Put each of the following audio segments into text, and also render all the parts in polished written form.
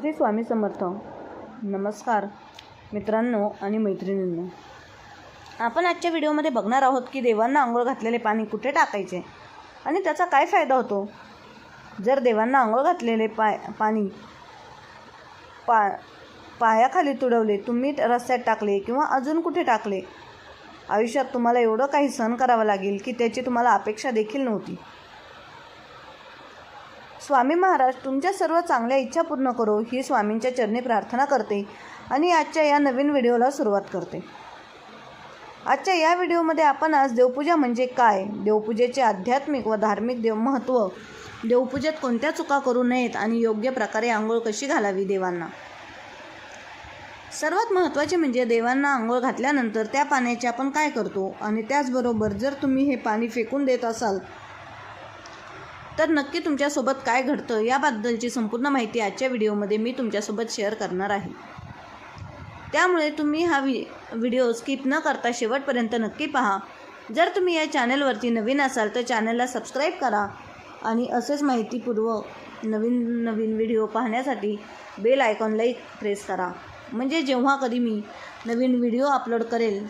श्री स्वामी समर्थ. नमस्कार मित्रांनो आणि मैत्रिणींनो, आपण आजच्या व्हिडिओमध्ये बघणार आहोत की देवांना आंघोळ घातलेले पाणी कुठे टाकायचे आणि त्याचा काय फायदा होतो. जर देवांना आंघोळ घातलेले पाणी पायाखाली तुडवले, तुम्ही रस्त्यात टाकले किंवा अजून कुठे टाकले, आयुष्यात तुम्हाला एवढं काही सहन करावं लागेल की त्याची तुम्हाला अपेक्षा देखील नव्हती. स्वामी महाराज तुमच्या सर्व चांगल्या इच्छा पूर्ण करो ही स्वामींच्या चरणी प्रार्थना करते आणि आजच्या या नवीन व्हिडिओला सुरुवात करते. आजच्या या व्हिडिओमध्ये आपण आज देवपूजा म्हणजे काय, देवपूजेचे आध्यात्मिक व धार्मिक महत्त्व, देवपूजेत कोणत्या चुका करू नयेत आणि योग्य प्रकारे आंघोळ कशी घालावी देवांना. सर्वात महत्त्वाचे म्हणजे देवांना आंघोळ घातल्यानंतर त्या पाण्याचे आपण काय करतो आणि त्याचबरोबर जर तुम्ही हे पाणी फेकून देत असाल तर नक्की तुमच्यासोबत काय घडतं याबद्दलची संपूर्ण माहिती आजच्या व्हिडिओमध्ये मी तुमच्यासोबत शेअर करणार आहे. त्यामुळे तुम्ही हा व्हिडिओ स्किप न करता शेवटपर्यंत नक्की पहा. जर तुम्ही या चॅनलवरती नवीन असाल तर चॅनलला सबस्क्राईब करा आणि असेच माहितीपूर्वक नवीन व्हिडिओ पाहण्यासाठी बेल आयकॉनला प्रेस करा, म्हणजे जेव्हा कधी मी नवीन व्हिडिओ अपलोड करेल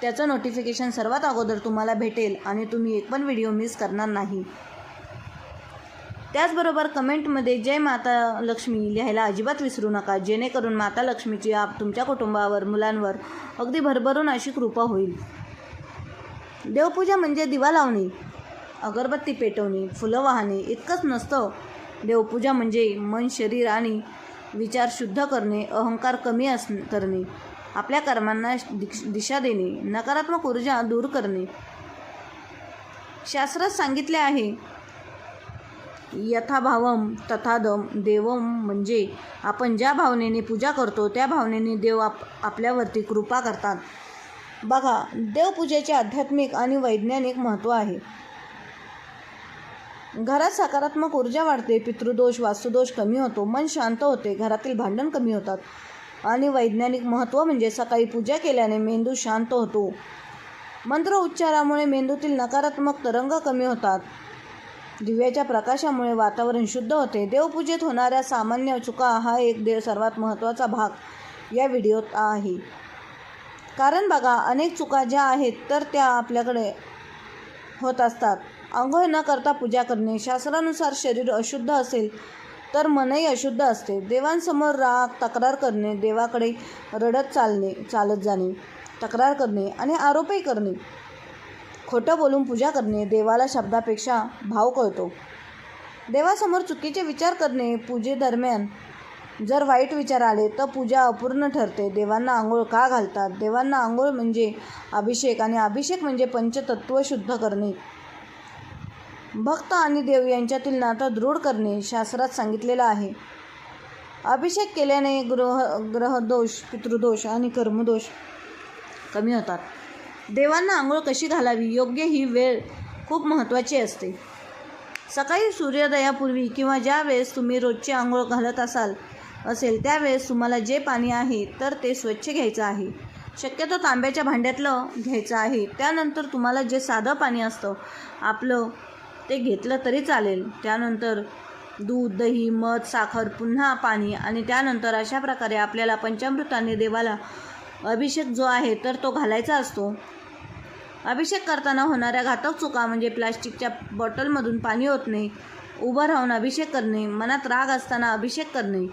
त्याचं नोटिफिकेशन सर्वात अगोदर तुम्हाला भेटेल आणि तुम्ही एक पण व्हिडिओ मिस करणार नाही. त्याचबरोबर कमेंटमध्ये जय माता लक्ष्मी लिहायला अजिबात विसरू नका, जेणेकरून माता लक्ष्मीची तुमच्या कुटुंबावर, मुलांवर अगदी भरभरून अशी कृपा होईल. देवपूजा म्हणजे दिवा लावणे, अगरबत्ती पेटवणे, फुलं वाहणे इतकंच नसतं. देवपूजा म्हणजे मन, शरीर आणि विचार शुद्ध करणे, अहंकार कमी करणे, आपल्या कर्मांना दिशा देणे, नकारात्मक ऊर्जा दूर करणे. शास्त्रात सांगितले आहे यथाभावम तथादम देवम, म्हणजे आपण ज्या भावनेने पूजा करतो त्या भावनेने देव आपल्यावरती कृपा करतात. बघा, देवपूजेचे आध्यात्मिक आणि वैज्ञानिक महत्त्व आहे. घरात सकारात्मक ऊर्जा वाढते, पितृदोष वास्तुदोष कमी होतो, मन शांत होते, घरातील भांडण कमी होतात. आणि वैज्ञानिक महत्त्व म्हणजे सकाळी पूजा केल्याने मेंदू शांत होतो, मंत्र उच्चारामुळे मेंदूतील नकारात्मक तरंग कमी होतात, दिव्याच्या प्रकाशामुळे वातावरण शुद्ध होते. देवपूजेत होणाऱ्या सामान्य चुका हा एक सर्वात महत्त्वाचा भाग या व्हिडिओत आहे. कारण बघा, अनेक चुका ज्या आहेत तर त्या आपल्याकडे होत असतात. आंघोळ न करता पूजा करणे, शास्त्रानुसार शरीर अशुद्ध असेल तर मनही अशुद्ध असते. देवांसमोर राग, तक्रार करणे, देवाकडे रडत चालत जाणे, तक्रार करणे आणि आरोपही करणे, खोटं बोलून पूजा करणे, देवाला शब्दापेक्षा भाव कळतो. देवासमोर चुकीचे विचार करणे, पूजेदरम्यान जर वाईट विचार आले तर पूजा अपूर्ण ठरते. देवांना आंघोळ का घालतात? देवांना आंघोळ म्हणजे अभिषेक आणि अभिषेक म्हणजे पंचतत्व शुद्ध करणे, भक्त आणि देव यांच्यातील नातं दृढ करणे शास्त्रात सांगितलेलं आहे. अभिषेक केल्याने ग्रहदोष, पितृदोष आणि कर्मदोष कमी होतात. देवांना आंघोळ कशी घालावी, योग्य ही वेळ खूप महत्त्वाची असते. सकाळी सूर्योदयापूर्वी किंवा ज्या वेळेस तुम्ही रोजची आंघोळ घालत असेल त्यावेळेस तुम्हाला जे पाणी आहे तर ते स्वच्छ घ्यायचं आहे. शक्यतो तांब्याच्या भांड्यातलं घ्यायचं आहे. त्यानंतर तुम्हाला जे साधं पाणी असतं आपलं ते घेतलं तरी चालेल. त्यानंतर दूध, दही, मध, साखर, पुन्हा पाणी आणि त्यानंतर अशा प्रकारे आपल्याला पंचामृताने देवाला अभिषेक जो आहे तर तो घालायचा असतो. अभिषेक करताना होणाऱ्या घातक चुका म्हणजे प्लास्टिकच्या बॉटलमधून पाणी ओतणे, उभं राहून अभिषेक करणे, मनात राग असताना अभिषेक करणे,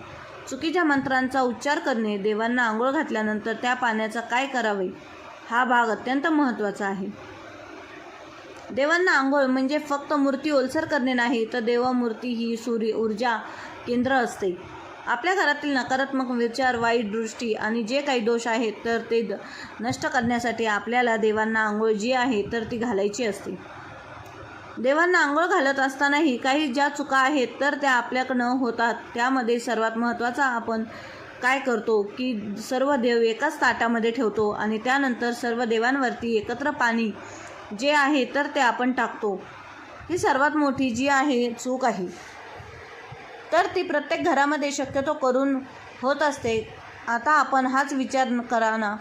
चुकीच्या मंत्रांचा उच्चार करणे. देवांना आंघोळ घातल्यानंतर त्या पाण्याचा काय करावे हा भाग अत्यंत महत्त्वाचा आहे. देवांना आंघोळ म्हणजे फक्त मूर्ती ओलसर करणे नाही, तर देवमूर्ती ही सूर्य ऊर्जा केंद्र असते. आपल्या घरातील नकारात्मक विचार, वाईट दृष्टी आणि जे काही दोष आहेत तर ते नष्ट करण्यासाठी आपल्याला देवांना आंघोळ जी आहे तर ती घालायची असते. देवांना आंघोळ घालत असतानाही काही ज्या चुका आहेत तर त्या आपल्याकडनं होतात. त्यामध्ये सर्वात महत्त्वाचा आपण काय करतो की सर्व देव एकाच ताटामध्ये ठेवतो आणि त्यानंतर सर्व देवांवरती एकत्र पाणी जे आहे तर ते आपण टाकतो. ही सर्वात मोठी जी आहे चूक आहे, तर ती प्रत्येक घरामध्ये शक्यतो करून होत असते. आता आपण हाच विचार करा ना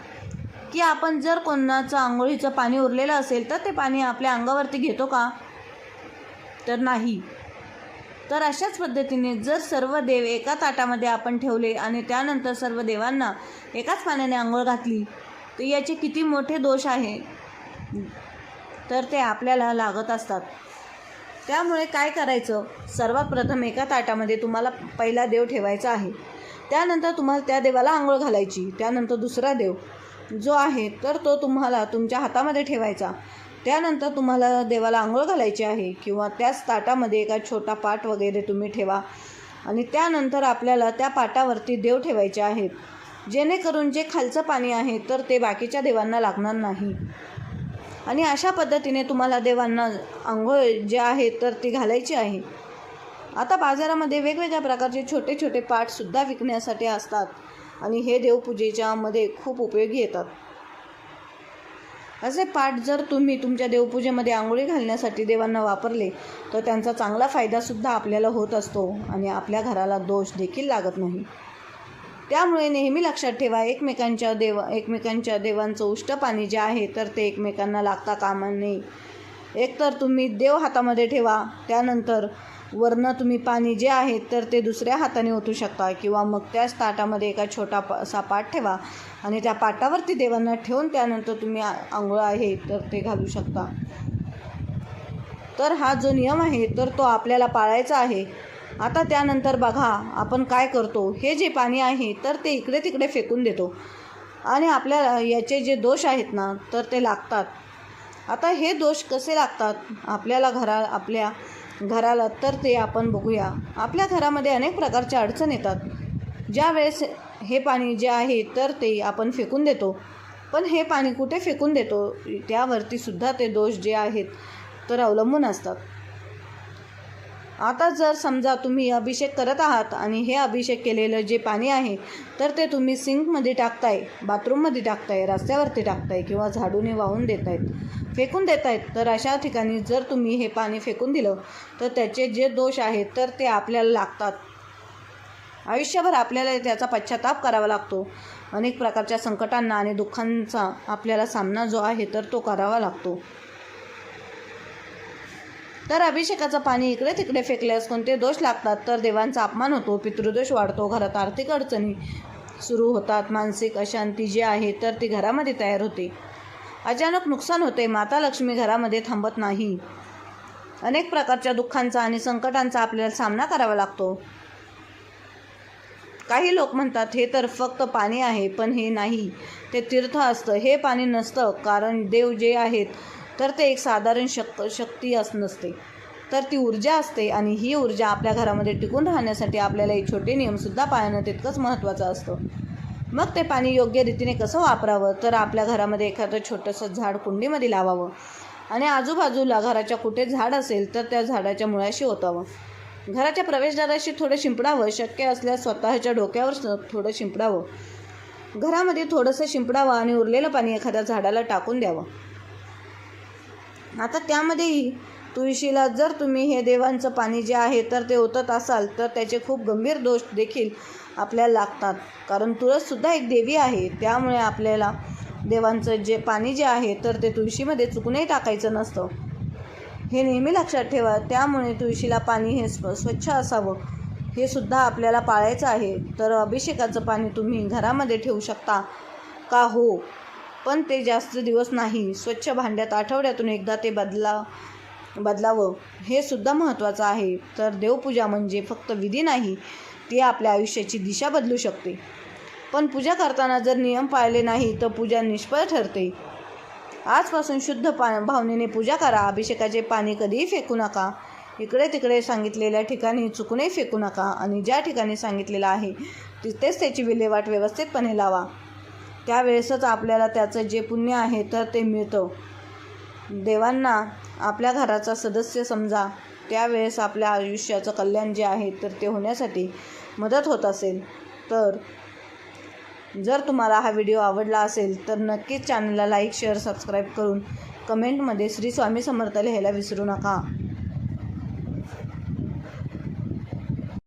की आपण जर कोणाचं आंघोळीचं पाणी उरलेलं असेल तर ते पाणी आपल्या अंगावरती घेतो का? तर नाही. तर अशाच पद्धतीने जर सर्व देव एका ताटामध्ये आपण ठेवले आणि त्यानंतर सर्व देवांना एकाच पाण्याने आंघोळ घातली तर याचे किती मोठे दोष आहे तर ते आपल्याला लागत असतात. त्यामुळे काय करायचं, सर्वात प्रथम एका ताटामध्ये तुम्हाला पहिला देव ठेवायचा आहे. त्यानंतर तुम्हाला त्या देवाला आंघोळ घालायची. त्यानंतर दुसरा देव जो आहे तर तो तुम्हाला तुमच्या हातामध्ये ठेवायचा. त्यानंतर तुम्हाला देवाला आंघोळ घालायची आहे किंवा त्याच ताटामध्ये एका छोटा पाट वगैरे तुम्ही ठेवा आणि त्यानंतर आपल्याला त्या पाटावरती देव ठेवायचे आहेत, जेणेकरून जे खालचं पाणी आहे तर ते बाकीच्या देवांना लागणार नाही. आणि अशा पद्धतीने तुम्हाला देवांना आंघोळ जे आहे तर ती घालायची आहे. आता बाजारामध्ये वेगवेगळ्या प्रकारचे छोटे छोटे पाटसुद्धा विकण्यासाठी असतात आणि हे देवपूजेच्या मध्ये खूप उपयोगी येतात. असे पाट जर तुम्ही तुमच्या देवपूजेमध्ये आंघोळी घालण्यासाठी देवांना वापरले तर त्यांचा चांगला फायदासुद्धा आपल्याला होत असतो आणि आपल्या घराला दोष देखील लागत नाही. त्यामुळे नेहमी लक्षात ठेवा, एकमेकांच्या देवांचं उष्ट पाणी जे आहे तर ते एकमेकांना लागता कामा नये. एकतर तुम्ही देव हातामध्ये ठेवा, त्यानंतर वरनं तुम्ही पाणी जे आहे तर ते दुसऱ्या हाताने ओतू शकता किंवा मग त्याच ताटामध्ये एका छोटा असा पाट ठेवा आणि त्या पाटावरती देवांना ठेवून त्यानंतर तुम्ही आंघोळ आहे तर ते घालू शकता. तर हा जो नियम आहे तर तो आपल्याला पाळायचा आहे. आता त्यानंतर बघा आपण काय करतो, हे जे पाणी आहे तर ते इकडे तिकडे फेकून देतो आणि आपल्याला याचे जे दोष आहेत ना तर ते लागतात. आता हे दोष कसे लागतात आपल्या घराला तर ते आपण बघूया. आपल्या घरामध्ये अनेक प्रकारच्या अडचण येतात. ज्या वेळेस हे पाणी जे आहे तर ते आपण फेकून देतो, पण हे पाणी कुठे फेकून देतो त्यावरती सुद्धा ते दोष जे आहेत तर अवलंबून असतात. आता जर समजा तुम्ही अभिषेक करत आहात आणि हे अभिषेक केलेलं जे पाणी आहे तर ते तुम्ही सिंकमध्ये टाकताय, बाथरूममध्ये टाकताय, रस्त्यावरती टाकताय किंवा झाडूने वाहून देतायत, फेकून देतायत, तर अशा ठिकाणी जर तुम्ही हे पाणी फेकून दिलं तर त्याचे जे दोष आहेत तर ते आपल्याला लागतात. आयुष्यभर आपल्याला त्याचा पश्चाताप करावा लागतो. अनेक प्रकारच्या संकटांना आणि दुःखांचा आपल्याला सामना जो आहे तर तो करावा लागतो. तर अभिषेकाचं पाणी इकडे तिकडे फेकल्यास कोणते दोष लागतात तर देवांचा अपमान होतो, पितृदोष वाढतो, घरात आर्थिक अडचणी सुरू होतात, मानसिक अशांती जी आहे तर ती घरामध्ये तयार होते, अचानक नुकसान होते, माता लक्ष्मी घरामध्ये थांबत नाही, अनेक प्रकारच्या दुःखांचा आणि संकटांचा आपल्याला सामना करावा लागतो. काही लोक म्हणतात हे तर फक्त पाणी आहे, पण हे नाही, ते तीर्थ असतं, हे पाणी नसतं, कारण देव जे आहेत तर ते एक साधारण शक्ती नसते, तर ती ऊर्जा असते आणि ही ऊर्जा आपल्या घरामध्ये टिकून राहण्यासाठी आपल्याला एक छोटे नियमसुद्धा पाळणं तितकंच महत्त्वाचं असतं. मग ते पाणी योग्य रीतीने कसं वापरावं तर आपल्या घरामध्ये एखादं छोटंसं झाड कुंडीमध्ये लावावं आणि आजूबाजूला घराच्या कुठे झाड असेल तर त्या झाडाच्या मुळाशी ओतावं. घराच्या प्रवेशद्वाराशी थोडं शिंपडावं, शक्य असल्यास स्वतःच्या डोक्यावर थोडं शिंपडावं, घरामध्ये थोडंसं शिंपडावं आणि उरलेलं पाणी एखाद्या झाडाला टाकून द्यावं. आता त्यामध्येही तुळशीला जर तुम्ही हे देवांचं पाणी जे आहे तर ते ओतत असाल तर त्याचे खूप गंभीर दोष देखील आपल्याला लागतात, कारण तुळससुद्धा एक देवी आहे. त्यामुळे आपल्याला देवांचं जे पाणी जे आहे तर ते तुळशीमध्ये चुकूनही टाकायचं नसतं, हे नेहमी लक्षात ठेवा. त्यामुळे तुळशीला पाणी हे स्वच्छ असावं हे सुद्धा आपल्याला पाळायचं आहे. तर अभिषेकाचं पाणी तुम्ही घरामध्ये ठेवू शकता का? हो, पण ते जास्त दिवस नाही. स्वच्छ भांड्यात आठवड्यातून एकदा ते बदलावं हे सुद्धा महत्त्वाचं आहे. तर देवपूजा म्हणजे फक्त विधी नाही, ती आपल्या आयुष्याची दिशा बदलू शकते. पण पूजा करताना जर नियम पाळले नाही तर पूजा निष्फळ ठरते. आजपासून शुद्ध भावनेने पूजा करा. अभिषेकाचे पाणी कधीही फेकू नका. इकडे तिकडे सांगितलेल्या ठिकाणी चुकूनही फेकू नका आणि ज्या ठिकाणी सांगितलेलं आहे तिथेच त्याची विल्हेवाट व्यवस्थितपणे लावा. त्यावेळेसच आपल्याला त्याचं जे पुण्य आहे तर ते मिळतं. देवांना आपल्या घराचा सदस्य समजा. त्यावेळेस आपल्या आयुष्याचं कल्याण जे आहे तर ते होण्यासाठी मदत होत असेल. तर जर तुम्हाला हा व्हिडिओ आवडला असेल तर नक्कीच चॅनलला लाईक, शेअर, सबस्क्राईब करून कमेंटमध्ये श्री स्वामी समर्थ लिहायला विसरू नका.